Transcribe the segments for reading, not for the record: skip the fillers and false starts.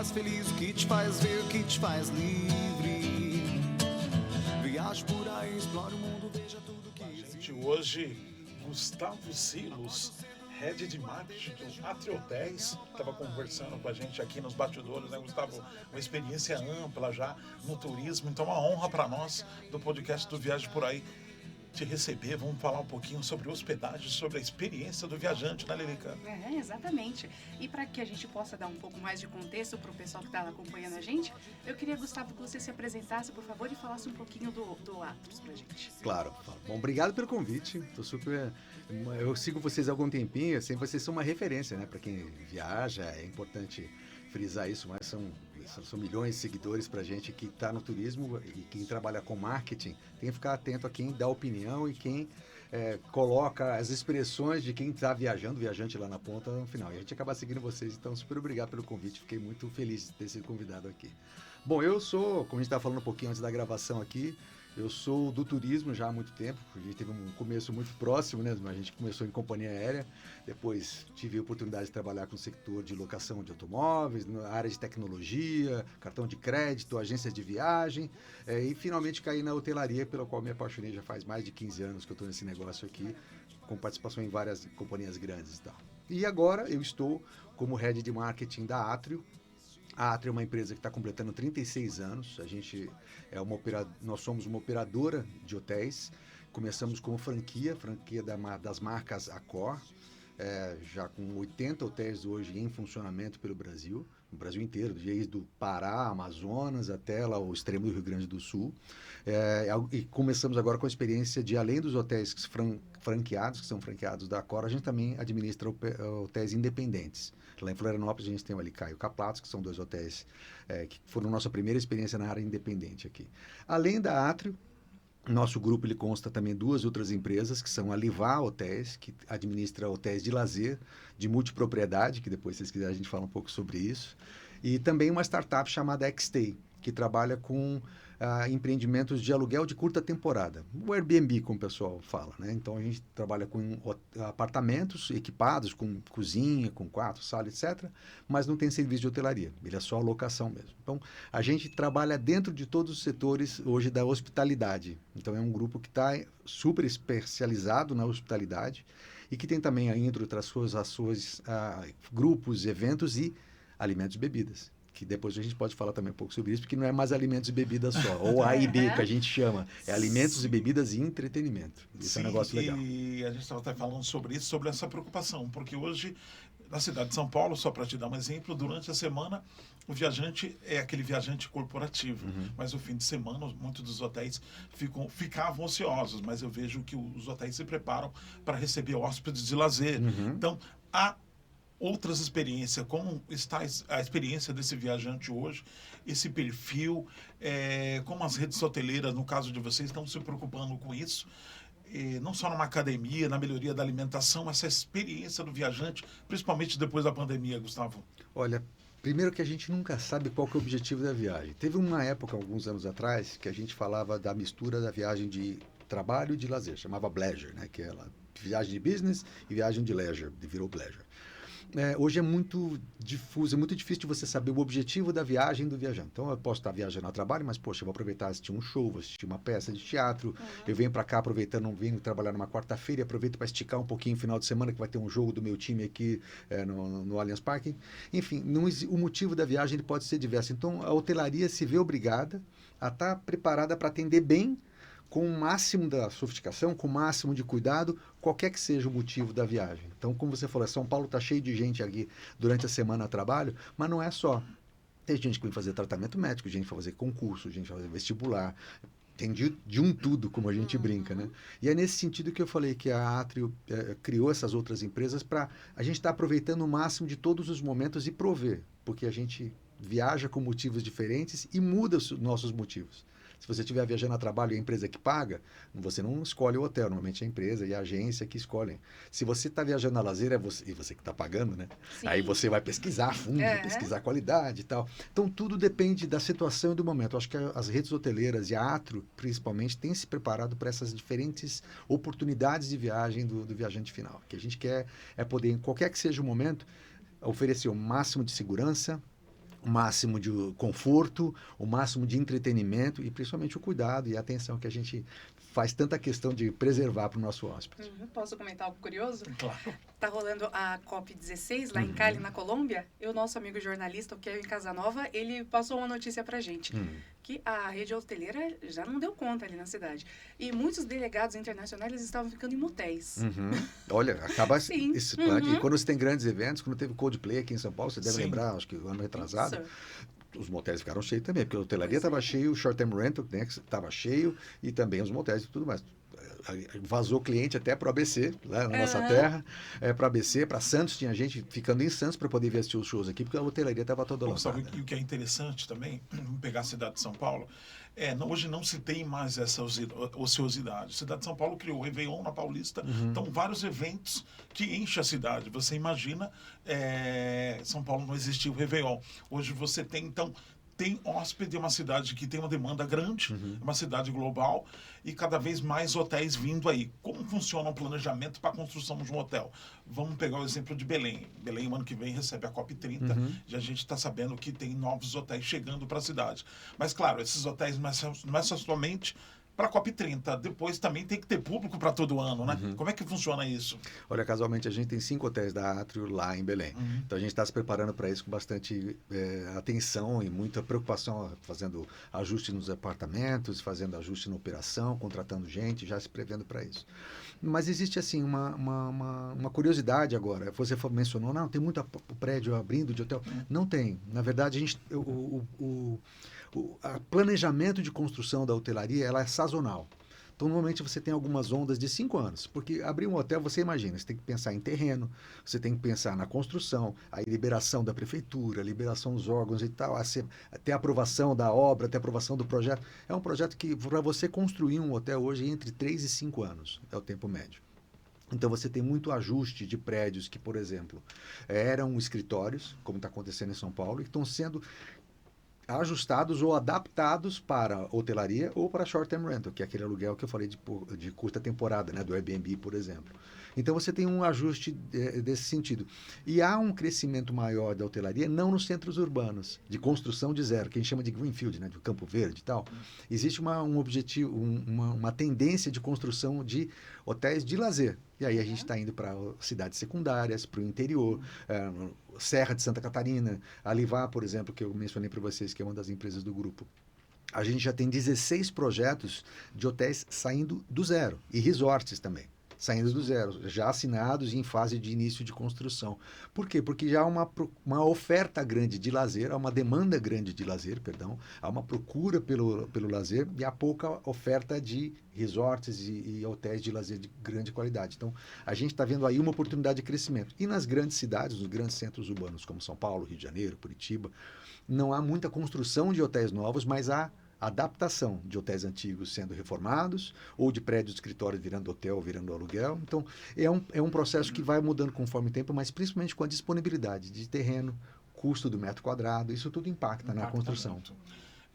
faz feliz, o que te faz ver, o que te faz livre. Viaje por aí, explore o mundo, veja tudo que existe. Gente, hoje, Gustavo Silos, head de marketing do Atrio Hotéis, estava conversando com a gente aqui nos bastidores, né, Gustavo? Uma experiência ampla já no turismo, então uma honra para nós do podcast do Viagem por Aí te receber. Vamos falar um pouquinho sobre hospedagem, sobre a experiência do viajante, né, Lilica? Exatamente. E para que a gente possa dar um pouco mais de contexto para o pessoal que está acompanhando a gente, eu queria, Gustavo, que você se apresentasse, por favor, e falasse um pouquinho do Atros para a gente. Claro. Bom, obrigado pelo convite. Eu sigo vocês há algum tempinho, assim, vocês são uma referência, né? Para quem viaja, é importante frisar isso, mas são milhões de seguidores para gente que está no turismo e quem trabalha com marketing tem que ficar atento a quem dá opinião e quem coloca as expressões de quem está viajando, viajante lá na ponta no final. E a gente acaba seguindo vocês, então super obrigado pelo convite, fiquei muito feliz de ter sido convidado aqui. Bom, eu sou, como a gente estava falando um pouquinho antes da gravação aqui, eu sou do turismo já há muito tempo, a gente teve um começo muito próximo, né? A gente começou em companhia aérea, depois tive a oportunidade de trabalhar com o setor de locação de automóveis, na área de tecnologia, cartão de crédito, agências de viagem, e finalmente caí na hotelaria, pela qual me apaixonei já faz mais de 15 anos que eu estou nesse negócio aqui, com participação em várias companhias grandes e tal. E agora eu estou como head de marketing da Atrio. A Atrio é uma empresa que está completando 36 anos. Nós somos uma operadora de hotéis. Começamos como franquia das marcas Accor, já com 80 hotéis hoje em funcionamento pelo Brasil, no Brasil inteiro, desde do Pará, Amazonas, até lá o extremo do Rio Grande do Sul. E começamos agora com a experiência de, além dos hotéis que são franqueados da Accor, a gente também administra hotéis independentes. Lá em Florianópolis a gente tem o Alicá e o Caplatos, que são 2 hotéis que foram nossa primeira experiência na área independente aqui. Além da Atrio, nosso grupo ele consta também 2 outras empresas, que são a Livá Hotéis, que administra hotéis de lazer, de multipropriedade, que depois, se vocês quiserem, a gente fala um pouco sobre isso. E também uma startup chamada Xstay, que trabalha com empreendimentos de aluguel de curta temporada. O Airbnb, como o pessoal fala, né? Então, a gente trabalha com apartamentos equipados com cozinha, com quarto, sala, etc., mas não tem serviço de hotelaria. Ele é só locação mesmo. Então, a gente trabalha dentro de todos os setores hoje da hospitalidade. Então, é um grupo que está super especializado na hospitalidade e que tem também, entre outras coisas, grupos, eventos e alimentos e bebidas. Que depois a gente pode falar também um pouco sobre isso, porque não é mais alimentos e bebidas só, ou A e B que a gente chama, é alimentos e bebidas e entretenimento. Isso é um negócio legal. E a gente estava até falando sobre isso, sobre essa preocupação, porque hoje, na cidade de São Paulo, só para te dar um exemplo, durante a semana, o viajante é aquele viajante corporativo, mas o fim de semana, muitos dos hotéis ficavam ociosos, mas eu vejo que os hotéis se preparam para receber hóspedes de lazer. Então, outras experiências, como está a experiência desse viajante hoje, esse perfil, como as redes hoteleiras, no caso de vocês, estão se preocupando com isso, não só numa academia, na melhoria da alimentação, essa experiência do viajante, principalmente depois da pandemia, Gustavo? Olha, primeiro que a gente nunca sabe qual que é o objetivo da viagem. Teve uma época, alguns anos atrás, que a gente falava da mistura da viagem de trabalho e de lazer, chamava Bleisure, né? Que é viagem de business e viagem de leisure, virou Bleisure. Hoje é muito difuso, é muito difícil de você saber o objetivo da viagem do viajante. Então, eu posso estar viajando a trabalho, mas, poxa, eu vou aproveitar assistir um show, vou assistir uma peça de teatro, eu venho para cá aproveitando, venho trabalhar numa quarta-feira, aproveito para esticar um pouquinho no final de semana, que vai ter um jogo do meu time aqui no Allianz Parque. Enfim, o motivo da viagem ele pode ser diverso. Então, a hotelaria se vê obrigada a estar preparada para atender bem, com o máximo da sofisticação, com o máximo de cuidado, qualquer que seja o motivo da viagem. Então, como você falou, São Paulo está cheio de gente aqui durante a semana a trabalho, mas não é só. Tem gente que vem fazer tratamento médico, gente que vai fazer concurso, gente que vai fazer vestibular, tem de um tudo, como a gente brinca, né? E é nesse sentido que eu falei que a Atrio criou essas outras empresas para a gente estar aproveitando o máximo de todos os momentos e prover, porque a gente viaja com motivos diferentes e muda os nossos motivos. Se você estiver viajando a trabalho e a empresa que paga, você não escolhe o hotel, normalmente é a empresa e a agência que escolhem. Se você está viajando a lazer, e você que está pagando, né? Sim. Aí você vai pesquisar a fundo, pesquisar a qualidade e tal. Então, tudo depende da situação e do momento. Eu acho que as redes hoteleiras e a Atrio, principalmente, têm se preparado para essas diferentes oportunidades de viagem do viajante final. O que a gente quer é poder, em qualquer que seja o momento, oferecer o máximo de segurança, o máximo de conforto, o máximo de entretenimento e principalmente o cuidado e a atenção que a gente faz tanta questão de preservar para o nosso hóspede. Posso comentar algo curioso? Claro. Tá rolando a COP16 lá em Cali, na Colômbia. E o nosso amigo jornalista, o Kevin Casanova, ele passou uma notícia pra gente. Que a rede hoteleira já não deu conta ali na cidade. E muitos delegados internacionais estavam ficando em motéis. Olha, acaba Sim. esse plano. E quando você tem grandes eventos, quando teve Coldplay aqui em São Paulo, você deve Sim. lembrar, acho que o ano retrasado, Isso. os motéis ficaram cheios também, porque a hotelaria Pois é. estava cheio, o short term rental estava cheio e também os motéis e tudo mais. Vazou cliente até para o ABC, lá na nossa terra, para ABC, para Santos, tinha gente ficando em Santos para poder ver assistir os shows aqui, porque a hotelaria estava toda Bom, lotada. sabe, e o que é interessante também, vamos pegar a cidade de São Paulo, hoje não se tem mais essa ociosidade. A cidade de São Paulo criou o Réveillon na Paulista, então vários eventos que enchem a cidade. Você imagina, São Paulo não existia o Réveillon. Hoje você tem, então, tem hóspede, é uma cidade que tem uma demanda grande, é uma cidade global e cada vez mais hotéis vindo aí. Como funciona o planejamento para a construção de um hotel? Vamos pegar o exemplo de Belém. Belém, o ano que vem, recebe a COP30 e a gente está sabendo que tem novos hotéis chegando para a cidade. Mas, claro, esses hotéis não é só somente para a COP30. Depois também tem que ter público para todo ano, né? Como é que funciona isso? Olha, casualmente a gente tem 5 hotéis da Atrio lá em Belém. Então a gente está se preparando para isso com bastante atenção e muita preocupação, fazendo ajuste nos apartamentos, fazendo ajuste na operação, contratando gente, já se prevendo para isso. Mas existe assim uma curiosidade agora. Você mencionou, não, tem muito prédio abrindo de hotel. Não tem. Na verdade, a gente, o planejamento de construção da hotelaria ela é sazonal. Então, normalmente você tem algumas ondas de 5 anos, porque abrir um hotel, você imagina, você tem que pensar em terreno, você tem que pensar na construção, a liberação da prefeitura, a liberação dos órgãos e tal, até a aprovação da obra, até a aprovação do projeto. É um projeto que, para você construir um hotel hoje, entre 3 e 5 anos é o tempo médio. Então, você tem muito ajuste de prédios que, por exemplo, eram escritórios, como está acontecendo em São Paulo, e estão sendo ajustados ou adaptados para hotelaria ou para short term rental, que é aquele aluguel que eu falei de curta temporada, né, do Airbnb, por exemplo. Então você tem um ajuste desse sentido. E há um crescimento maior da hotelaria, não nos centros urbanos, de construção de zero, que a gente chama de greenfield, né, de Campo Verde e tal. Existe um objetivo, uma tendência de construção de hotéis de lazer. E aí a gente está indo para cidades secundárias, para o interior, Serra de Santa Catarina, Alivá, por exemplo, que eu mencionei para vocês, que é uma das empresas do grupo. A gente já tem 16 projetos de hotéis saindo do zero, e resorts também, saindo do zero, já assinados e em fase de início de construção. Por quê? Porque já há uma oferta grande de lazer, há uma demanda grande de lazer, perdão, há uma procura pelo lazer e há pouca oferta de resorts e hotéis de lazer de grande qualidade. Então, a gente está vendo aí uma oportunidade de crescimento. E nas grandes cidades, nos grandes centros urbanos, como São Paulo, Rio de Janeiro, Curitiba, não há muita construção de hotéis novos, mas há adaptação de hotéis antigos sendo reformados ou de prédios de escritório virando hotel, virando aluguel. Então, é um processo que vai mudando conforme o tempo, mas principalmente com a disponibilidade de terreno, custo do metro quadrado, isso tudo impacta na construção. Muito.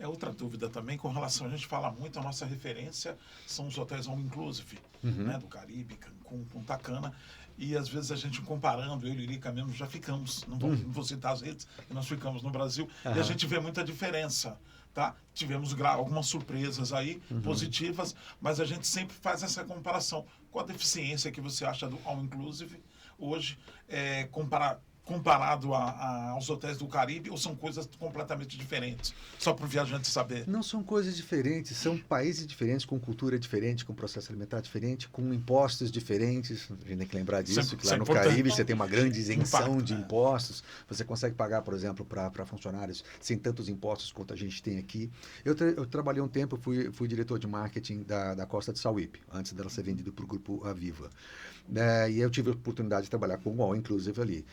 Outra dúvida também com relação, a gente fala muito, a nossa referência são os hotéis all inclusive, né, do Caribe, Cancún, Punta Cana, e às vezes a gente comparando, eu e Lirica mesmo já ficamos, não vou citar as redes, nós ficamos no Brasil, e a gente vê muita diferença. Tá? Tivemos algumas surpresas aí, positivas, mas a gente sempre faz essa comparação. Qual a deficiência que você acha do All Inclusive hoje, comparado aos hotéis do Caribe, ou são coisas completamente diferentes? Só para o viajante saber. Não são coisas diferentes, são países diferentes, com cultura diferente, com processo alimentar diferente, com impostos diferentes. A gente tem que lembrar disso, que lá no Caribe você tem uma grande isenção de impostos. Você consegue pagar, por exemplo, para funcionários sem tantos impostos quanto a gente tem aqui. Eu trabalhei um tempo, fui diretor de marketing da Costa de Sauípe, antes dela ser vendida para o grupo Aviva. E eu tive a oportunidade de trabalhar com o All Inclusive ali.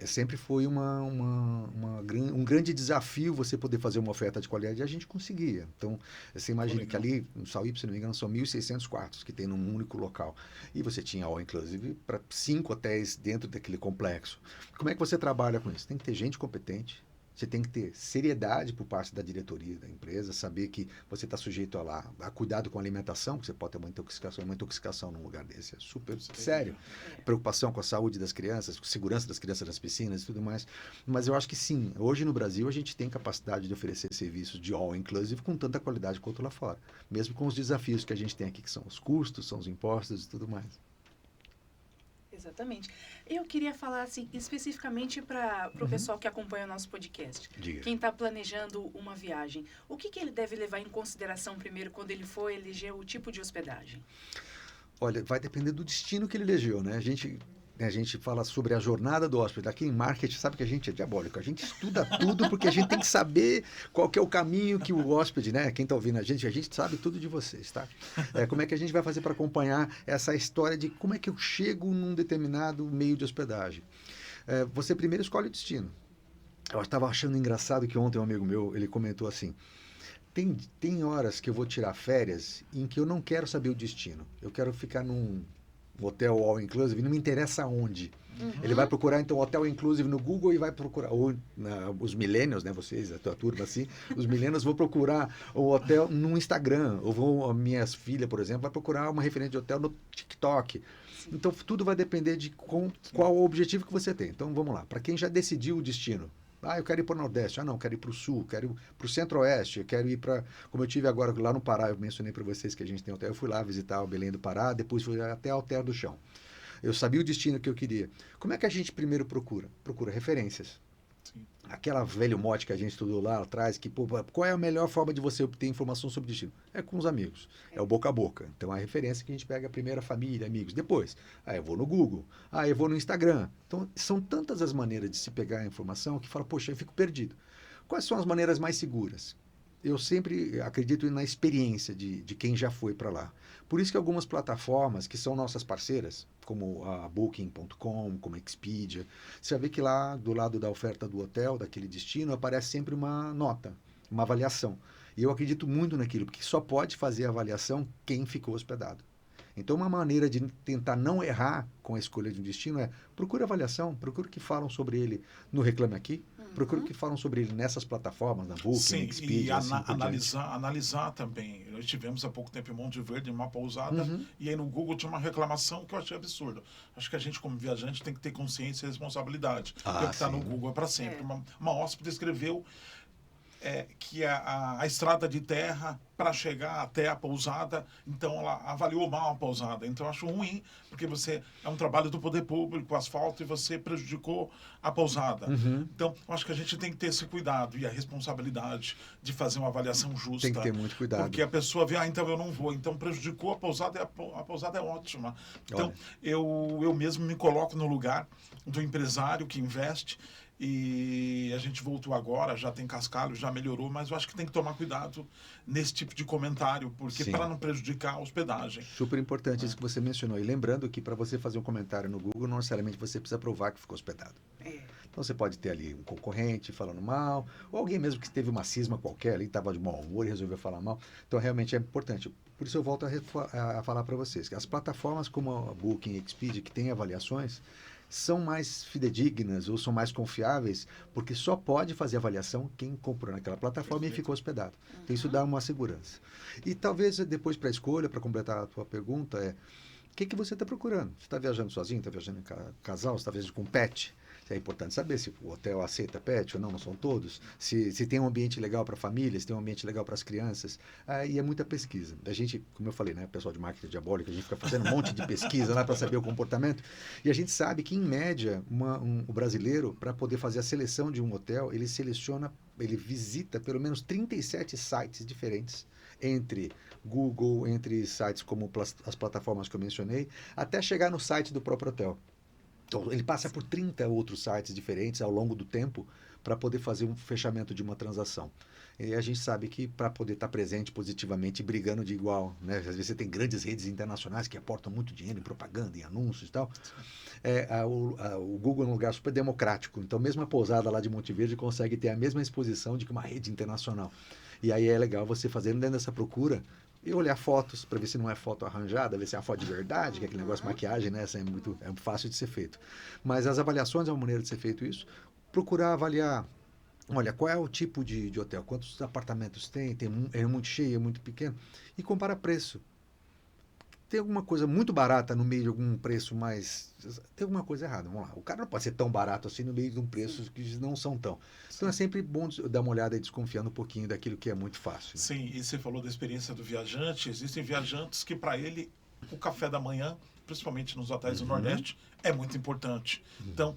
Sempre foi um grande desafio você poder fazer uma oferta de qualidade e a gente conseguia. Então, você imagina que ali, no Sauípe, se não me engano, são 1.600 quartos que tem num único local. E você tinha All Inclusive para 5 hotéis dentro daquele complexo. Como é que você trabalha com isso? Tem que ter gente competente, Você tem que ter seriedade por parte da diretoria da empresa, saber que você está sujeito a cuidado com a alimentação, que você pode ter uma intoxicação num lugar desse. É super sério. Preocupação com a saúde das crianças, com a segurança das crianças nas piscinas e tudo mais. Mas eu acho que sim, hoje no Brasil a gente tem capacidade de oferecer serviços de all-inclusive com tanta qualidade quanto lá fora. Mesmo com os desafios que a gente tem aqui, que são os custos, são os impostos e tudo mais. Exatamente. Eu queria falar assim, especificamente para o pessoal que acompanha o nosso podcast. Diga. Quem está planejando uma viagem, o que ele deve levar em consideração primeiro quando ele for eleger o tipo de hospedagem? Olha, vai depender do destino que ele elegeu, né? A gente fala sobre a jornada do hóspede. Aqui em marketing, sabe que a gente é diabólico. A gente estuda tudo porque a gente tem que saber qual que é o caminho que o hóspede, né? Quem está ouvindo a gente sabe tudo de vocês, tá? Como é que a gente vai fazer para acompanhar essa história de como é que eu chego num determinado meio de hospedagem? Você primeiro escolhe o destino. Eu estava achando engraçado que ontem um amigo meu, ele comentou assim, tem horas que eu vou tirar férias em que eu não quero saber o destino. Eu quero ficar num hotel all inclusive, não me interessa onde. Ele vai procurar, então, hotel inclusive no Google e vai procurar, os millennials, né, vocês, a tua turma, assim, os millennials vão procurar o hotel no Instagram, ou a minha filha, por exemplo, vai procurar uma referência de hotel no TikTok. Então, tudo vai depender de qual o objetivo que você tem. Então, vamos lá, para quem já decidiu o destino, eu quero ir para o Nordeste. Não, quero ir para o Sul, quero ir para o Centro-Oeste, eu quero ir para... Como eu tive agora lá no Pará, eu mencionei para vocês que a gente tem hotel. Eu fui lá visitar o Belém do Pará, depois fui até a Alter do Chão. Eu sabia o destino que eu queria. Como é que a gente primeiro procura? Procura referências. Sim. Aquela velho mote que a gente estudou lá atrás, que qual é a melhor forma de você obter informação sobre destino? É com os amigos, é o boca a boca. Então a referência que a gente pega primeiro a família, amigos, depois, eu vou no Google, eu vou no Instagram. Então são tantas as maneiras de se pegar a informação que fala, poxa, eu fico perdido. Quais são as maneiras mais seguras? Eu sempre acredito na experiência de quem já foi para lá. Por isso que algumas plataformas que são nossas parceiras, como a Booking.com, como a Expedia, você já vê que lá do lado da oferta do hotel, daquele destino, aparece sempre uma nota, uma avaliação. E eu acredito muito naquilo, porque só pode fazer a avaliação quem ficou hospedado. Então, uma maneira de tentar não errar com a escolha de um destino é procure avaliação, procure o que falam sobre ele no Reclame Aqui, procure o que falam sobre ele nessas plataformas, na Booking, Sim, Expedia, e assim por diante. analisar também. Nós tivemos há pouco tempo em Monte Verde, em uma pousada, e aí no Google tinha uma reclamação que eu achei absurda. Acho que a gente, como viajante, tem que ter consciência e responsabilidade. Porque o que está no Google é para sempre. Uma hóspede escreveu que a estrada de terra para chegar até a pousada, então ela avaliou mal a pousada. Então eu acho ruim, porque é um trabalho do poder público, o asfalto, e você prejudicou a pousada. Então eu acho que a gente tem que ter esse cuidado e a responsabilidade de fazer uma avaliação justa. Tem que ter muito cuidado. Porque a pessoa vê, então eu não vou, então prejudicou a pousada, e a pousada é ótima. Então eu mesmo me coloco no lugar do empresário que investe. E a gente voltou agora, já tem cascalho, já melhorou, mas eu acho que tem que tomar cuidado nesse tipo de comentário, porque para não prejudicar a hospedagem. Super importante isso que você mencionou. E lembrando que para você fazer um comentário no Google, não necessariamente você precisa provar que ficou hospedado. Então você pode ter ali um concorrente falando mal, ou alguém mesmo que teve uma cisma qualquer ali, estava de mau humor e resolveu falar mal. Então realmente é importante. Por isso eu volto a falar para vocês que as plataformas como a Booking e Expedia, que têm avaliações, são mais fidedignas ou são mais confiáveis, porque só pode fazer avaliação quem comprou naquela plataforma e ficou hospedado. Então isso dá uma segurança. E talvez depois para a escolha, para completar a tua pergunta, o que você está procurando? Você está viajando sozinho, está viajando em casal, você está viajando com pet? É importante saber se o hotel aceita pet ou não, não são todos. Se tem um ambiente legal para a família, se tem um ambiente legal para as crianças. E é muita pesquisa. A gente, como eu falei, né, pessoal de marketing diabólico, a gente fica fazendo um monte de pesquisa lá para saber o comportamento. E a gente sabe que, em média, o brasileiro, para poder fazer a seleção de um hotel, ele visita pelo menos 37 sites diferentes, entre Google, entre sites como as plataformas que eu mencionei, até chegar no site do próprio hotel. Então, ele passa por 30 outros sites diferentes ao longo do tempo para poder fazer um fechamento de uma transação. E a gente sabe que para poder estar presente positivamente, brigando de igual, né? Às vezes você tem grandes redes internacionais que aportam muito dinheiro em propaganda, em anúncios e tal. O Google é um lugar super democrático. Então, mesmo a pousada lá de Monte Verde consegue ter a mesma exposição de que uma rede internacional. E aí é legal você fazendo dentro dessa procura e olhar fotos para ver se não é foto arranjada, ver se é uma foto de verdade, que é aquele negócio de maquiagem, né? Essa é fácil de ser feito. Mas as avaliações é uma maneira de ser feito isso. Procurar avaliar olha, qual é o tipo de hotel? Quantos apartamentos tem? É muito cheio, é muito pequeno? E compara preço. Tem alguma coisa muito barata no meio de algum preço mais... Tem alguma coisa errada, vamos lá. O cara não pode ser tão barato assim no meio de um preço que não são tão. Então é sempre bom dar uma olhada e desconfiando um pouquinho daquilo que é muito fácil. Né? Sim, e você falou da experiência do viajante. Existem viajantes que, para ele, o café da manhã, principalmente nos hotéis do Nordeste, é muito importante. Então,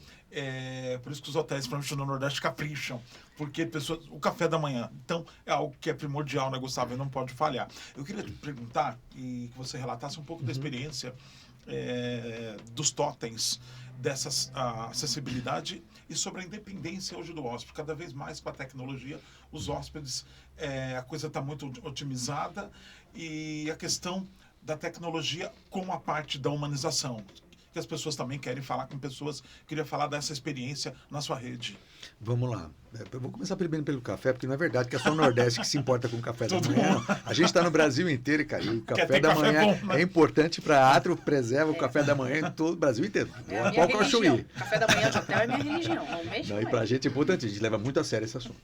por isso que os hotéis, principalmente no Nordeste, capricham. Porque o café da manhã, então, é algo que é primordial, né, Gustavo? E não pode falhar. Eu queria te perguntar e que você relatasse um pouco da experiência dos totens, dessa acessibilidade e sobre a independência hoje do hóspede. Cada vez mais com a tecnologia, os hóspedes, a coisa está muito otimizada e a questão da tecnologia com a parte da humanização. Que as pessoas também querem falar com pessoas. Queria falar dessa experiência na sua rede. Vamos lá. Eu vou começar primeiro pelo café, porque não é verdade que é só o Nordeste que se importa com o café da manhã. A gente está no Brasil inteiro, cara, e o café da manhã bom, né? É importante para Atrio, preserva o café da manhã em todo o Brasil inteiro. Qual que é o Chuí? Café da manhã de hotel é minha religião. Não, e para a gente é importante, a gente leva muito a sério esse assunto.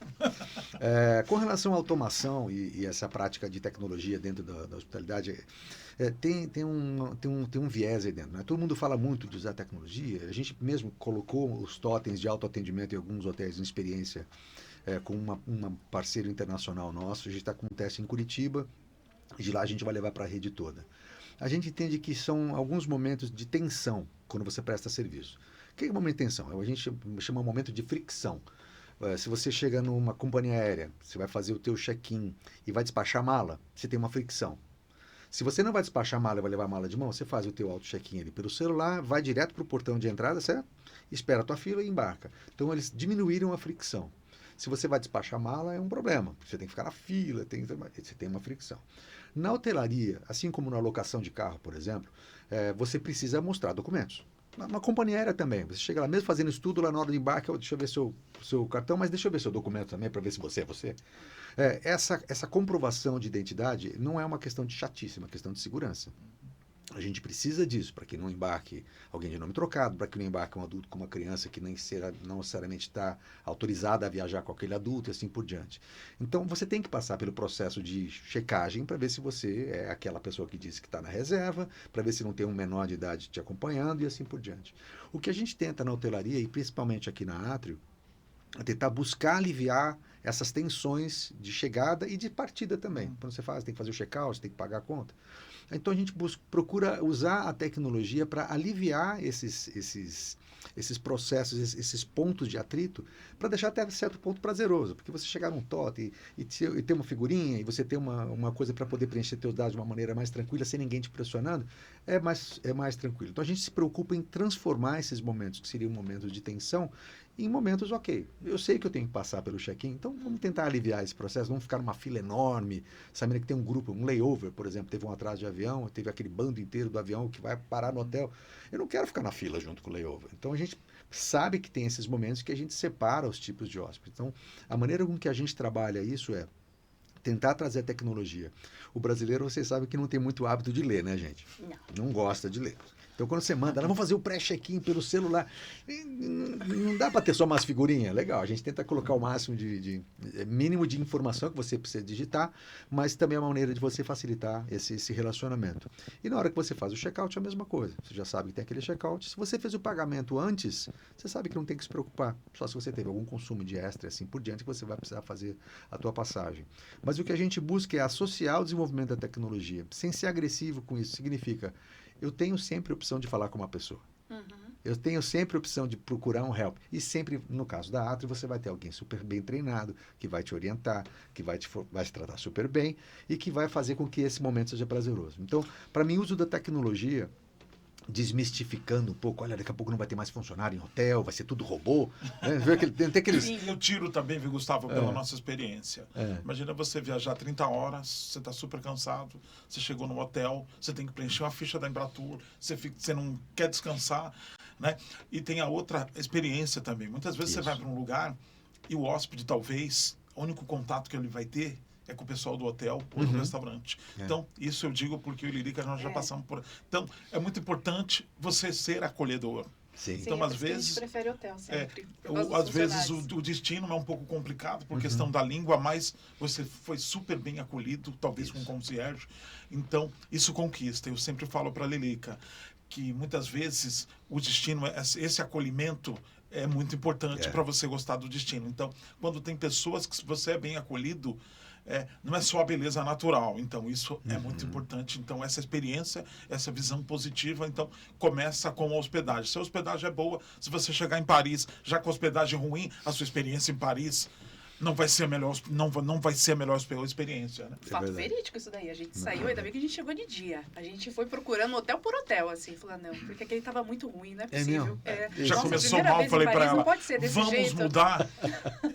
Com relação à automação e essa prática de tecnologia dentro da hospitalidade, tem um viés aí dentro. Né? Todo mundo fala muito de usar tecnologia. A gente mesmo colocou os totens de autoatendimento em alguns hotéis em experiência com uma parceiro internacional nosso. A gente está com um teste em Curitiba e de lá a gente vai levar para a rede toda. A gente entende que são alguns momentos de tensão quando você presta serviço. O que é um momento de tensão? A gente chama um momento de fricção. Se você chega numa companhia aérea, você vai fazer o teu check-in e vai despachar a mala, você tem uma fricção. Se você não vai despachar a mala e vai levar a mala de mão, você faz o teu auto-check-in ali pelo celular, vai direto para o portão de entrada, certo? Espera a tua fila e embarca. Então, eles diminuíram a fricção. Se você vai despachar a mala, é um problema. Você tem que ficar na fila, você tem uma fricção. Na hotelaria, assim como na locação de carro, por exemplo, você precisa mostrar documentos. Na companhia aérea também. Você chega lá mesmo fazendo estudo lá na hora do embarque, deixa eu ver seu cartão, mas deixa eu ver seu documento também para ver se você é você. Essa comprovação de identidade não é uma questão de chatice, é uma questão de segurança. A gente precisa disso para que não embarque alguém de nome trocado, para que não embarque um adulto com uma criança que não necessariamente está autorizada a viajar com aquele adulto e assim por diante. Então, você tem que passar pelo processo de checagem para ver se você é aquela pessoa que disse que está na reserva, para ver se não tem um menor de idade te acompanhando e assim por diante. O que a gente tenta na hotelaria, e principalmente aqui na Atrio, é tentar buscar aliviar essas tensões de chegada e de partida também. Quando você tem que fazer o check-out, você tem que pagar a conta. Então a gente procura usar a tecnologia para aliviar esses processos, esses pontos de atrito, para deixar até certo ponto prazeroso. Porque você chegar num totem e ter uma figurinha e você ter uma coisa para poder preencher seus dados de uma maneira mais tranquila, sem ninguém te pressionando, é mais tranquilo. Então a gente se preocupa em transformar esses momentos, que seriam momentos de tensão, em momentos, ok, eu sei que eu tenho que passar pelo check-in, então vamos tentar aliviar esse processo, vamos ficar numa fila enorme, sabendo que tem um grupo, um layover, por exemplo, teve um atraso de avião, teve aquele bando inteiro do avião que vai parar no hotel, eu não quero ficar na fila junto com o layover. Então a gente sabe que tem esses momentos que a gente separa os tipos de hóspedes. Então a maneira com que a gente trabalha isso é tentar trazer a tecnologia. O brasileiro, vocês sabem que não tem muito hábito de ler, né, gente? Não gosta de ler. Então, quando você manda, vamos fazer o pré-check-in pelo celular. Não dá para ter só umas figurinhas. Legal, a gente tenta colocar o máximo mínimo de informação que você precisa digitar, mas também é uma maneira de você facilitar esse relacionamento. E na hora que você faz o check-out, é a mesma coisa. Você já sabe que tem aquele check-out. Se você fez o pagamento antes, você sabe que não tem que se preocupar. Só se você teve algum consumo de extra, assim por diante, que você vai precisar fazer a tua passagem. Mas o que a gente busca é associar o desenvolvimento da tecnologia, sem ser agressivo com isso. Significa, eu tenho sempre a opção de falar com uma pessoa. Eu tenho sempre a opção de procurar um help. E sempre, no caso da Atrio, você vai ter alguém super bem treinado, que vai te orientar, que vai te tratar super bem e que vai fazer com que esse momento seja prazeroso. Então, para mim, o uso da tecnologia, desmistificando um pouco, olha, daqui a pouco não vai ter mais funcionário em hotel, vai ser tudo robô. Né? Tem aqueles... Eu tiro também, viu, Gustavo, pela nossa experiência. Imagina você viajar 30 horas, você está super cansado, você chegou no hotel, você tem que preencher uma ficha da Embratur, você não quer descansar, né? E tem a outra experiência também. Muitas vezes você vai para um lugar e o hóspede, talvez, o único contato que ele vai ter é com o pessoal do hotel ou do restaurante. Então, isso eu digo porque eu e Lirica nós já passamos por... Então, é muito importante você ser acolhedor. Sim. Então, Sim, às é por isso que a vezes, gente prefere hotel sempre. por causa dos às vezes funcionários. o destino é um pouco complicado por questão da língua, mas você foi super bem acolhido, talvez com um concierge. Então, isso conquista. Eu sempre falo para a Lilica que muitas vezes o destino, esse acolhimento é muito importante para você gostar do destino. Então, quando tem pessoas que você é bem acolhido, não é só a beleza natural. Então, isso é muito importante. Então, essa experiência, essa visão positiva, então, começa com a hospedagem. Se a hospedagem é boa, se você chegar em Paris, já com a hospedagem ruim, a sua experiência em Paris não vai ser a melhor, não vai ser a melhor experiência, né? Fato verdade. verídico isso daí. A gente saiu, ainda bem que a gente chegou de dia. A gente foi procurando hotel por hotel, assim, falando, não, porque aquele tava muito ruim, não é possível. mesmo? Já Nossa, começou primeira mal, vez em falei para Paris, ela, não pode ser desse vamos jeito. mudar.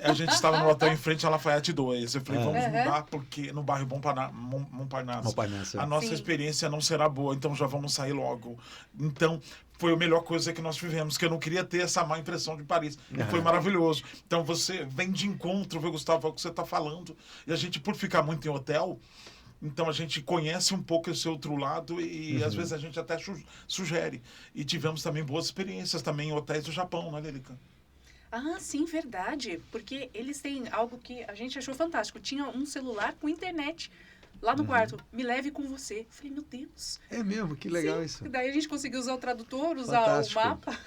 A gente estava no hotel em frente a Lafayette 2. Eu falei, vamos Aham. mudar porque no bairro Montparnasse, Montparnasse, a nossa Sim. experiência não será boa, então já vamos sair logo. Então, foi a melhor coisa que nós vivemos, que eu não queria ter essa má impressão de Paris. E foi maravilhoso. Então, você vem de encontro, viu, Gustavo, é o que você está falando. E a gente, por ficar muito em hotel, então a gente conhece um pouco esse outro lado e às vezes a gente até sugere. E tivemos também boas experiências também em hotéis do Japão, né, Lilica? Ah, sim, verdade. Porque eles têm algo que a gente achou fantástico. Tinha um celular com internet lá no quarto. Me leve com você. Eu falei, meu Deus. É mesmo, que legal Sim. isso. Daí a gente conseguiu usar o tradutor, usar Fantástico. o mapa.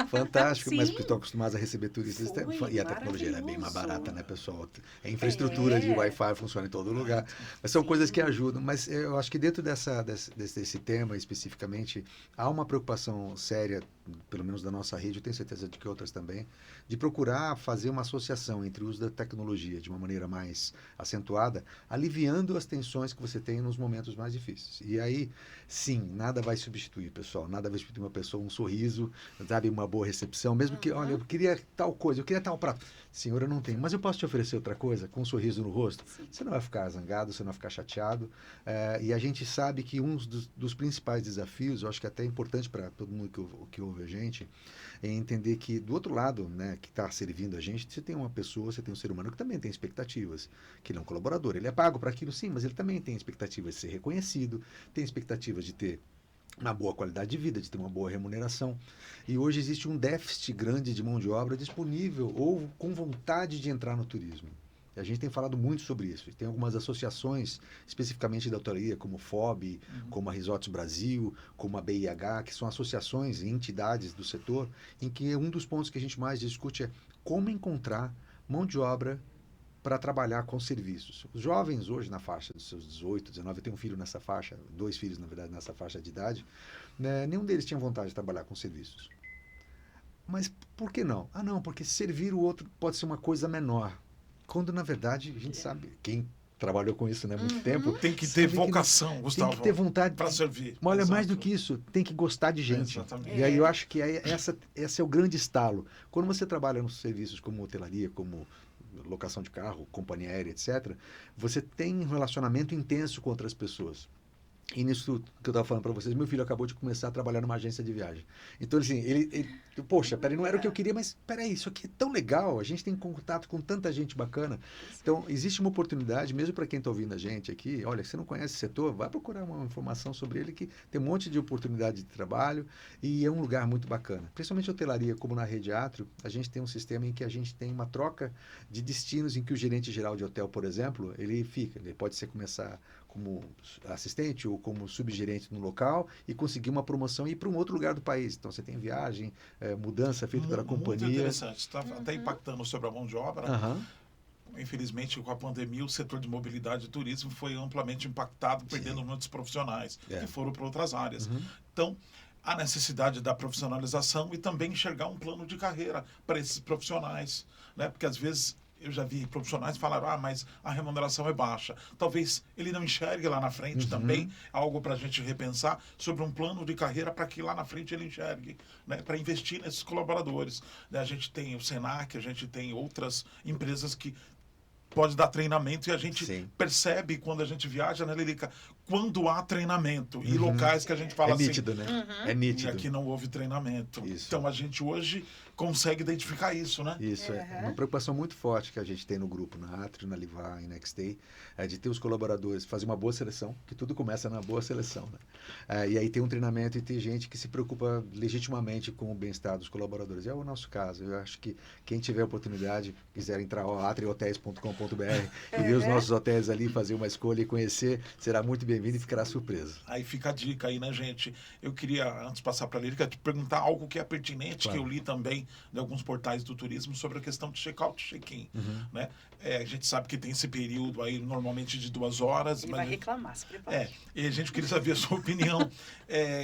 Fantástico, mas Sim. porque estão acostumados a receber turistas. Foi E a tecnologia é bem mais maravilhoso. barata, né, pessoal? A infraestrutura de Wi-Fi funciona em todo lugar. Mas são coisas que ajudam. Mas eu acho que dentro desse tema especificamente, há uma preocupação séria, pelo menos da nossa rede, eu tenho certeza de que outras também, de procurar fazer uma associação entre o uso da tecnologia de uma maneira mais acentuada, aliviando as tensões que você tem nos momentos mais difíceis. E aí, sim, nada vai substituir, pessoal. Nada vai substituir uma pessoa, um sorriso, sabe, uma boa recepção, mesmo que, olha, eu queria tal coisa, eu queria tal prato. Senhora, eu não tenho, mas eu posso te oferecer outra coisa, com um sorriso no rosto? Você não vai ficar zangado, você não vai ficar chateado. E a gente sabe que um dos principais desafios, eu acho que até é importante para todo mundo que ouve a gente, é entender que do outro lado, né, que está servindo a gente, você tem uma pessoa, você tem um ser humano que também tem expectativas, que ele é um colaborador, ele é pago para aquilo sim, mas ele também tem expectativas de ser reconhecido, tem expectativas de ter uma boa qualidade de vida, de ter uma boa remuneração. E hoje existe um déficit grande de mão de obra disponível ou com vontade de entrar no turismo. E a gente tem falado muito sobre isso. Tem algumas associações, especificamente da hotelaria, como o FOB, como a Resorts Brasil, como a BIH, que são associações e entidades do setor, em que um dos pontos que a gente mais discute é como encontrar mão de obra para trabalhar com serviços. Os jovens hoje, na faixa dos seus 18, 19, eu tenho um filho nessa faixa, 2 filhos, na verdade, nessa faixa de idade, né, nenhum deles tinha vontade de trabalhar com serviços. Mas por que não? Ah, não, porque servir o outro pode ser uma coisa menor. Quando, na verdade, a gente sabe, quem trabalhou com isso, né, há muito tempo... Tem que ter vocação, Gustavo. Tem que ter vontade para servir. Olha, Exato. mais do que isso, tem que gostar de gente. Exatamente. E aí eu acho que esse é o grande estalo. Quando você trabalha nos serviços como hotelaria, como locação de carro, companhia aérea, etc., você tem um relacionamento intenso com outras pessoas. E nisso que eu estava falando para vocês, meu filho acabou de começar a trabalhar numa agência de viagem. Então, assim, poxa, peraí, não era o que eu queria, mas peraí, isso aqui é tão legal, a gente tem contato com tanta gente bacana. Então, existe uma oportunidade, mesmo para quem está ouvindo a gente aqui, olha, você não conhece esse setor, vai procurar uma informação sobre ele, que tem um monte de oportunidade de trabalho e é um lugar muito bacana. Principalmente hotelaria, como na Rede Atrio, a gente tem um sistema em que a gente tem uma troca de destinos em que o gerente geral de hotel, por exemplo, ele pode começar como assistente ou como subgerente no local e conseguir uma promoção e ir para um outro lugar do país. Então, você tem viagem, mudança feita pela companhia. Muito interessante. Está até impactando sobre a mão de obra. Infelizmente, com a pandemia, o setor de mobilidade e turismo foi amplamente impactado, perdendo muitos profissionais que foram para outras áreas. Então, a necessidade da profissionalização e também enxergar um plano de carreira para esses profissionais, né? Porque, às vezes, eu já vi profissionais que falaram, mas a remuneração é baixa. Talvez ele não enxergue lá na frente também, algo para a gente repensar sobre um plano de carreira para que lá na frente ele enxergue, né, para investir nesses colaboradores. A gente tem o Senac, a gente tem outras empresas que pode dar treinamento e a gente Sim. percebe quando a gente viaja, né, Lilica, quando há treinamento e locais que a gente fala É assim, nítido, né? É e nítido. aqui não houve treinamento. Isso. Então a gente hoje consegue identificar isso, né? Isso, é uma preocupação muito forte que a gente tem no grupo, na Atrio, na Livar e na Nextday, é de ter os colaboradores, fazer uma boa seleção, que tudo começa na boa seleção, né? E aí tem um treinamento e tem gente que se preocupa legitimamente com o bem-estar dos colaboradores. É o nosso caso. Eu acho que quem tiver oportunidade, quiser entrar no atriohotels.com.br e ver os nossos hotéis ali, fazer uma escolha e conhecer, será muito bem-vindo e ficará surpreso. Aí fica a dica aí, né, gente? Eu queria, antes de passar para a Lírica, te perguntar algo que é pertinente, Claro. que eu li também de alguns portais do turismo sobre a questão de check-out e check-in, né? A gente sabe que tem esse período aí, normalmente de 2 horas. Ele mas vai reclamar, se prepara. E a gente queria saber a sua opinião,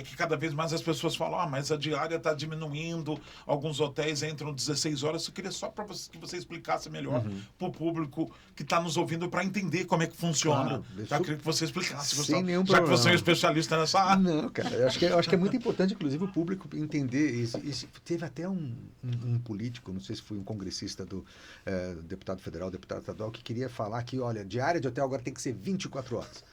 que cada vez mais as pessoas falam, mas a diária está diminuindo, alguns hotéis entram 16 horas. Eu queria só para que você explicasse melhor para o público que está nos ouvindo para entender como é que funciona. Claro, Já queria que você explicasse, sem Gustavo, nenhum já que você é um problema. especialista nessa área. Não, cara, eu acho que é muito importante, inclusive, o público entender isso. Teve até um político, não sei se foi um congressista do deputado federal, deputado estadual, que queria falar que, olha, diária de hotel agora tem que ser 24 horas.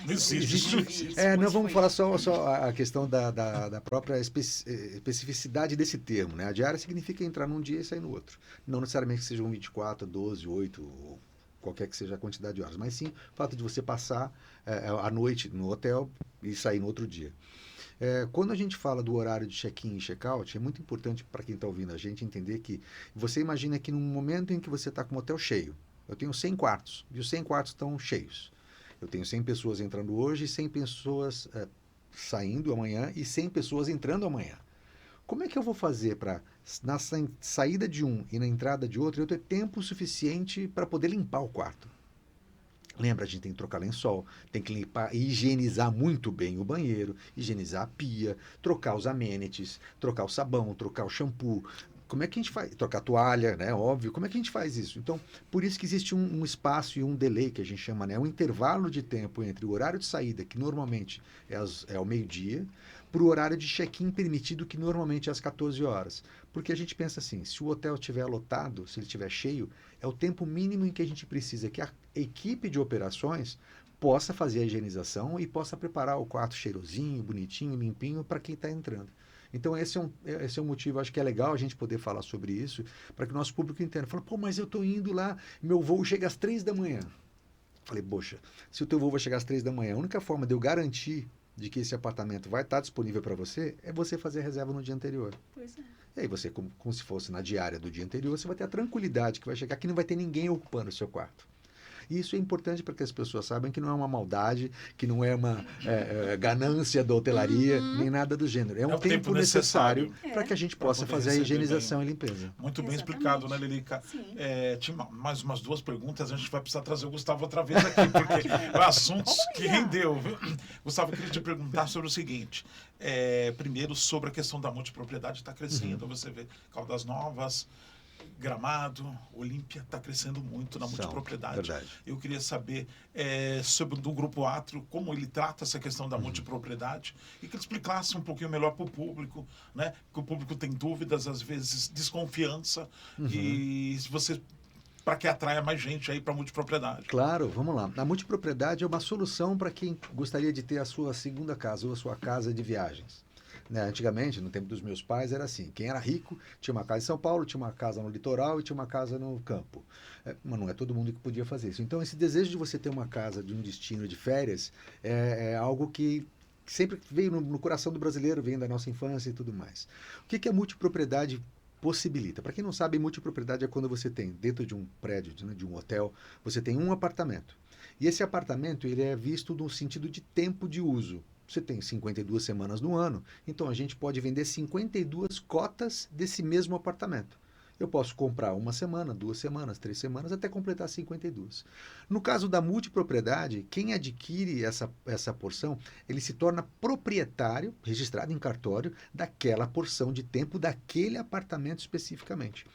Não existe isso. Não vamos falar só a questão da própria especificidade desse termo, né? A diária significa entrar num dia e sair no outro. Não necessariamente que sejam 24, 12, 8, ou qualquer que seja a quantidade de horas, mas sim o fato de você passar a noite no hotel e sair no outro dia. Quando a gente fala do horário de check-in e check-out, é muito importante para quem está ouvindo a gente entender que você imagina que no momento em que você está com o hotel cheio, eu tenho 100 quartos, e os 100 quartos estão cheios. Eu tenho 100 pessoas entrando hoje, 100 pessoas saindo amanhã e 100 pessoas entrando amanhã. Como é que eu vou fazer para, na saída de um e na entrada de outro, eu ter tempo suficiente para poder limpar o quarto? Lembra, a gente tem que trocar lençol, tem que limpar e higienizar muito bem o banheiro, higienizar a pia, trocar os amenities, trocar o sabão, trocar o shampoo. Como é que a gente faz? Trocar a toalha, né? Óbvio. Como é que a gente faz isso? Então, por isso que existe um espaço e um delay, que a gente chama, né? Um intervalo de tempo entre o horário de saída, que normalmente é ao meio-dia, para o horário de check-in permitido, que normalmente é às 14 horas. Porque a gente pensa assim, se o hotel estiver lotado, se ele estiver cheio, é o tempo mínimo em que a gente precisa que a equipe de operações possa fazer a higienização e possa preparar o quarto cheirosinho, bonitinho, limpinho para quem está entrando. Então, esse é um motivo, acho que é legal a gente poder falar sobre isso, para que o nosso público entenda. Fala, pô, mas eu estou indo lá, meu voo chega às 3 da manhã. Falei, poxa, se o teu voo vai chegar às 3 da manhã, a única forma de eu garantir de que esse apartamento vai estar disponível para você é você fazer a reserva no dia anterior. Pois é. E aí você, como se fosse na diária do dia anterior, você vai ter a tranquilidade que vai chegar que não vai ter ninguém ocupando o seu quarto. E isso é importante para que as pessoas saibam que não é uma maldade, que não é uma ganância da hotelaria, nem nada do gênero. É um tempo necessário para que a gente possa fazer a higienização e limpeza. Muito bem Exatamente. explicado, né, Lilica? Sim. Tinha mais umas 2 perguntas, a gente vai precisar trazer o Gustavo outra vez aqui, porque é assuntos que rendeu, viu? Gustavo, eu queria te perguntar sobre o seguinte. Primeiro, sobre a questão da multipropriedade, está crescendo, você vê Caldas Novas, Gramado, Olímpia está crescendo muito na multipropriedade. Verdade. Eu queria saber sobre do Grupo Atrio, como ele trata essa questão da multipropriedade e que ele explicasse um pouquinho melhor para o público, né? Porque o público tem dúvidas, às vezes desconfiança, e se você para que atraia mais gente aí para a multipropriedade. Claro, vamos lá. A multipropriedade é uma solução para quem gostaria de ter a sua segunda casa ou a sua casa de viagens. Né? Antigamente, no tempo dos meus pais, era assim. Quem era rico tinha uma casa em São Paulo, tinha uma casa no litoral e tinha uma casa no campo. Mas não é todo mundo que podia fazer isso. Então, esse desejo de você ter uma casa de um destino de férias é algo que sempre veio no coração do brasileiro, vem da nossa infância e tudo mais. O que a multipropriedade possibilita? Para quem não sabe, multipropriedade é quando você tem, dentro de um prédio, de um hotel, você tem um apartamento. E esse apartamento ele é visto no sentido de tempo de uso. Você tem 52 semanas no ano, então a gente pode vender 52 cotas desse mesmo apartamento. Eu posso comprar 1 semana, 2 semanas, 3 semanas, até completar 52. No caso da multipropriedade, quem adquire essa porção, ele se torna proprietário, registrado em cartório, daquela porção de tempo daquele apartamento especificamente.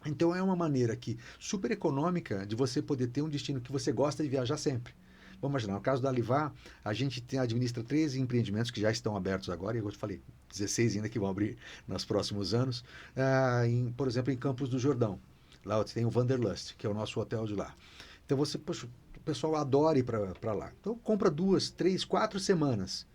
Então é uma maneira super econômica de você poder ter um destino que você gosta de viajar sempre. Vamos imaginar, no caso da Livar, a gente administra 13 empreendimentos que já estão abertos agora, e eu te falei, 16 ainda que vão abrir nos próximos anos, por exemplo, em Campos do Jordão. Lá tem o Wanderlust, que é o nosso hotel de lá. Então poxa, o pessoal adora ir para lá. Então compra 2, 3, 4 semanas.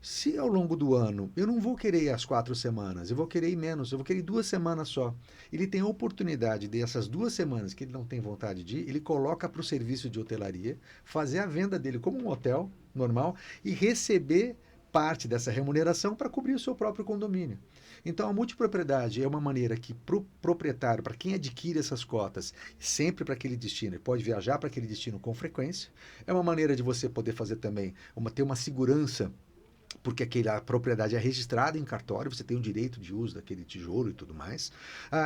Se ao longo do ano eu não vou querer ir as 4 semanas, eu vou querer ir menos, eu vou querer ir 2 semanas só. Ele tem a oportunidade dessas 2 semanas que ele não tem vontade de ir, ele coloca para o serviço de hotelaria, fazer a venda dele como um hotel normal e receber parte dessa remuneração para cobrir o seu próprio condomínio. Então, a multipropriedade é uma maneira que para o proprietário, para quem adquire essas cotas, sempre para aquele destino, ele pode viajar para aquele destino com frequência. É uma maneira de você poder fazer também, ter uma segurança, porque aquela propriedade é registrada em cartório, você tem o direito de uso daquele tijolo e tudo mais.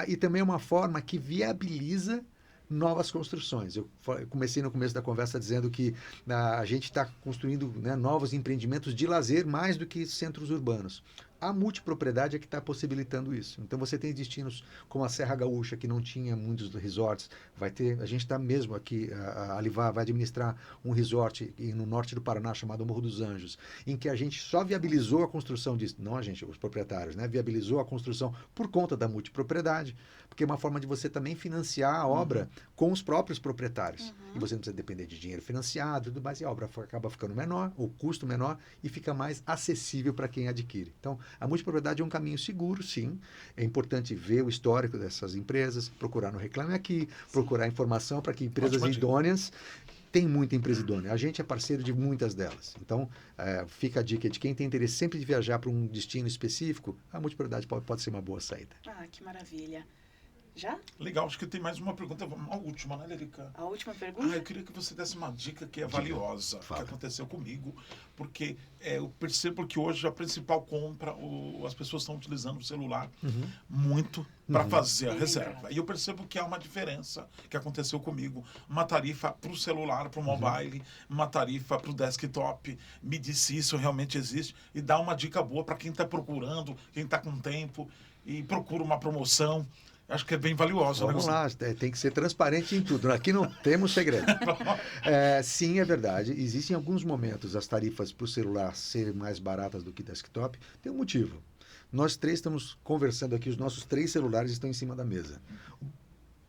E também é uma forma que viabiliza novas construções. Eu comecei no começo da conversa dizendo que a gente está construindo, né, novos empreendimentos de lazer mais do que centros urbanos. A multipropriedade é que está possibilitando isso. Então você tem destinos como a Serra Gaúcha, que não tinha muitos resorts. A gente está mesmo aqui, a Alivar vai administrar um resort no norte do Paraná chamado Morro dos Anjos, em que a gente só viabilizou a construção disso. Não a gente, os proprietários, né? Viabilizou a construção por conta da multipropriedade, porque é uma forma de você também financiar a obra com os próprios proprietários. E você não precisa depender de dinheiro financiado e tudo mais, e a obra acaba ficando menor, o custo menor, e fica mais acessível para quem adquire. Então, a multipropriedade é um caminho seguro, sim. É importante ver o histórico dessas empresas, procurar no Reclame Aqui, procurar informação para que empresas idôneas. Tem muita empresa idônea. A gente é parceiro de muitas delas. Então, fica a dica de quem tem interesse sempre de viajar para um destino específico, a multipropriedade pode ser uma boa saída. Ah, que maravilha. Já? Legal, acho que tem mais uma pergunta, a última, né, Lerica? A última pergunta? Eu queria que você desse uma dica que é valiosa, que aconteceu comigo, porque eu percebo que hoje a principal compra, as pessoas estão utilizando o celular muito para fazer a reserva. E eu percebo que há uma diferença que aconteceu comigo. Uma tarifa para o celular, para o mobile, uma tarifa para o desktop. Me disse isso realmente existe e dá uma dica boa para quem está procurando, quem está com tempo e procura uma promoção. Acho que é bem valioso. Vamos lá, tem que ser transparente em tudo. Aqui não temos segredo. Sim, é verdade. Existem alguns momentos as tarifas para o celular serem mais baratas do que desktop. Tem um motivo. Nós 3 estamos conversando aqui, os nossos 3 celulares estão em cima da mesa.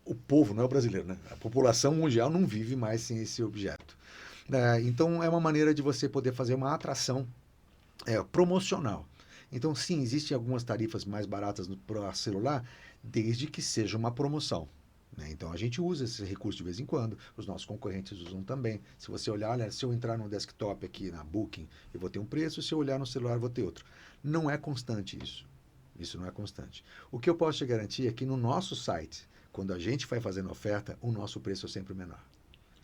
O povo, não é o brasileiro, né? A população mundial não vive mais sem esse objeto. Então, é uma maneira de você poder fazer uma atração promocional. Então, sim, existem algumas tarifas mais baratas para celular, desde que seja uma promoção. Né? Então, a gente usa esse recurso de vez em quando, os nossos concorrentes usam também. Se você olhar, olha, se eu entrar no desktop aqui na Booking, eu vou ter um preço, se eu olhar no celular, eu vou ter outro. Não é constante isso. Isso não é constante. O que eu posso te garantir é que no nosso site, quando a gente vai fazendo oferta, o nosso preço é sempre menor.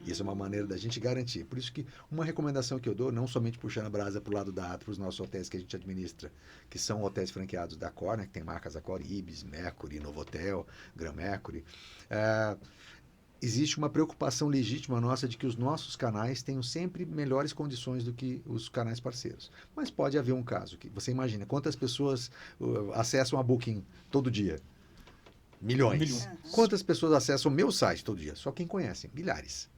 Isso é uma maneira da gente garantir. Por isso que uma recomendação que eu dou, não somente puxando a brasa para o lado da para os nossos hotéis que a gente administra, que são hotéis franqueados da Accor, né, que tem marcas Accor, Ibis, Mercury, Novotel, Grand Mercury. Existe uma preocupação legítima nossa de que os nossos canais tenham sempre melhores condições do que os canais parceiros. Mas pode haver um caso que você imagina quantas pessoas acessam a Booking todo dia? Milhões. Quantas pessoas acessam o meu site todo dia? Só quem conhece, milhares.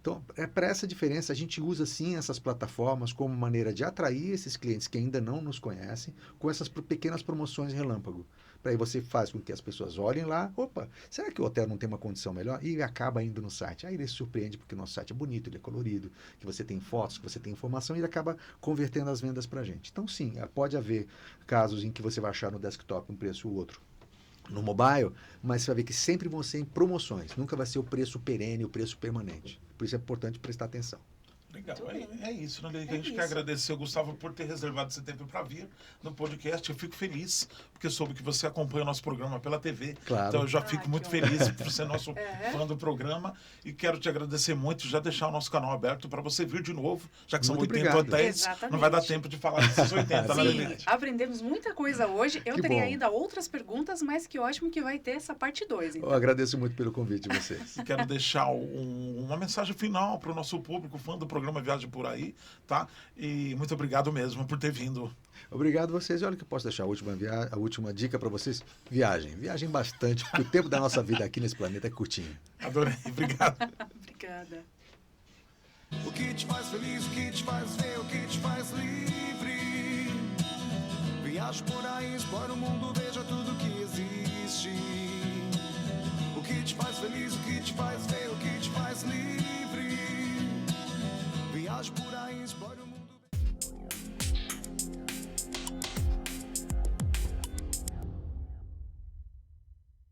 Então, para essa diferença, a gente usa sim essas plataformas como maneira de atrair esses clientes que ainda não nos conhecem com essas pequenas promoções relâmpago. Para aí você faz com que as pessoas olhem lá, opa, será que o hotel não tem uma condição melhor? E acaba indo no site. Aí ele se surpreende porque o nosso site é bonito, ele é colorido, que você tem fotos, que você tem informação e ele acaba convertendo as vendas para a gente. Então sim, pode haver casos em que você vai achar no desktop um preço ou outro no mobile, mas você vai ver que sempre vão ser em promoções, nunca vai ser o preço perene, o preço permanente. Por isso é importante prestar atenção. Legal, é isso, né? A gente quer agradecer, Gustavo, por ter reservado esse tempo para vir no podcast. Eu fico feliz, porque soube que você acompanha o nosso programa pela TV. Claro. Então eu já fico muito feliz por ser nosso fã do programa. E quero te agradecer muito, já deixar o nosso canal aberto para você vir de novo, já que são 80 hotéis. Exatamente. Não vai dar tempo de falar desses 80, né? Sim, aprendemos muita coisa hoje. Eu teria ainda outras perguntas, mas que ótimo que vai ter essa parte 2. Então. Eu agradeço muito pelo convite de vocês. Quero deixar uma mensagem final para o nosso público, fã do programa Viagem por Aí, tá? E muito obrigado mesmo por ter vindo. Obrigado a vocês. E olha que eu posso deixar a última dica para vocês. Viajem bastante, porque o tempo da nossa vida aqui nesse planeta é curtinho. Adorei, obrigado. Obrigada. O que te faz feliz, o que te faz ver, o que te faz livre. Viaje por aí, explore o mundo, veja tudo que existe. O que te faz feliz, o que te faz ver, o que te faz livre. Viaje por aí, explore o mundo.